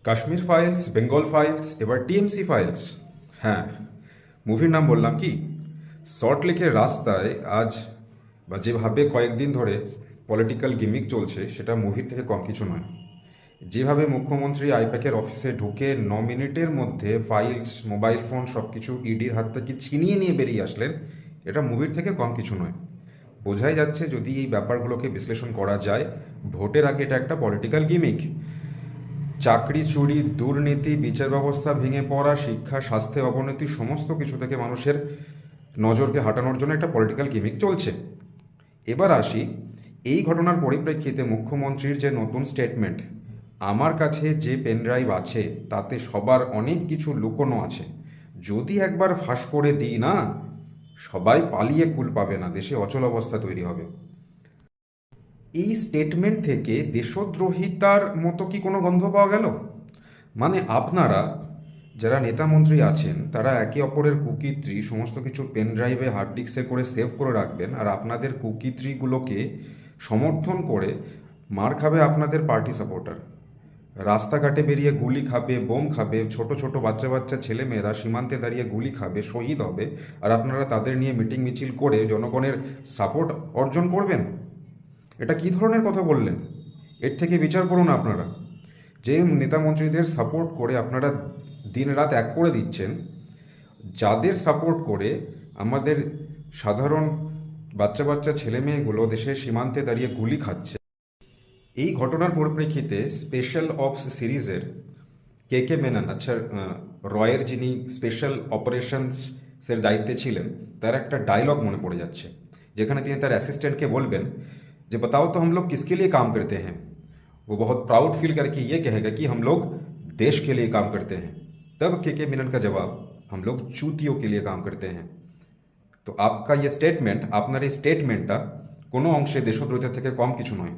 Kashmir files, Bengal files, এবার TMC files. হ্যাঁ, মুভির নাম বললাম কি? সল্টলেকের রাস্তায় আজ বা যেভাবে কয়েকদিন ধরে পলিটিক্যাল গিমিক চলছে সেটা মুভির থেকে কম কিছু নয়। যেভাবে মুখ্যমন্ত্রী আইপ্যাকের অফিসে ঢুকে 9 মিনিটের মধ্যে ফাইলস, মোবাইল ফোন সব কিছু ইডির হাত থেকে ছিনিয়ে নিয়ে বেরিয়ে আসলেন, এটা মুভির থেকে কম কিছু নয়। বোঝাই যাচ্ছে যদি এই ব্যাপারগুলোকে বিশ্লেষণ করা যায়, ভোটের আগে এটা একটা পলিটিক্যাল গিমিক। চাকরি চুরি, দুর্নীতি, বিচার ব্যবস্থা ভেঙে পড়া, শিক্ষা, স্বাস্থ্যে অবনতি, সমস্ত কিছু থেকে মানুষের নজরকে হাঁটানোর জন্য একটা পলিটিক্যাল গিমিক চলছে। এবার আসি, এই ঘটনার পরিপ্রেক্ষিতে মুখ্যমন্ত্রীর যে নতুন স্টেটমেন্ট, আমার কাছে যে পেনড্রাইভ আছে তাতে সবার অনেক কিছু লুকোনো আছে, যদি একবার ফাঁস করে দিই না, সবাই পালিয়ে কুল পাবে না, দেশে অচল অবস্থা তৈরি হবে। এই স্টেটমেন্ট থেকে দেশদ্রোহিতার মতো কি কোনো গন্ধ পাওয়া গেল? মানে আপনারা যারা নেতা মন্ত্রী আছেন তারা একে অপরের কুকীর্তি সমস্ত কিছু পেন ড্রাইভে, হার্ড ডিস্কে করে সেভ করে রাখবেন, আর আপনাদের কুকীর্তিগুলোকে সমর্থন করে মার খাবে আপনাদের পার্টি সাপোর্টার। রাস্তাঘাটে বেরিয়ে গুলি খাবে, বোম খাবে, ছোট ছোট বাচ্চা বাচ্চা ছেলেমেয়েরা সীমান্তে দাঁড়িয়ে গুলি খাবে, শহীদ হবে, আর আপনারা তাদের নিয়ে মিটিং মিছিল করে জনগণের সাপোর্ট অর্জন করবেন। এটা কী ধরনের কথা বললেন? এর থেকে বিচার করুন আপনারা। যে নেতা মন্ত্রীদের সাপোর্ট করে আপনারা দিনরাত এক করে দিচ্ছেন, যাদের সাপোর্ট করে আমাদের সাধারণ বাচ্চা বাচ্চা ছেলে মেয়েগুলো দেশের সীমান্তে দাঁড়িয়ে গুলি খাচ্ছে, এই ঘটনার পরিপ্রেক্ষিতে স্পেশাল অপস সিরিজের কে কে মেনন, আচ্ছা, রয়ের যিনি স্পেশাল অপারেশনসের দায়িত্বে ছিলেন, তার একটা ডায়লগ মনে পড়ে যাচ্ছে, যেখানে তিনি তার অ্যাসিস্ট্যান্টকে বলবেন যে बताओ तो हम लोग किसके लिए काम करते हैं। वो बहुत प्राउड फील करके ये कहेगा कि हम लोग देश के लिए काम करते हैं। तब के मेनन का जवाब, हम लोग चूतियों के लिए काम करते हैं। তো आपका ये স্টেটমেন্ট, আপনার এই স্টেটমেন্টটা কোনো অংশে দেশদ্রোহিতার থেকে কম কিছু নয়।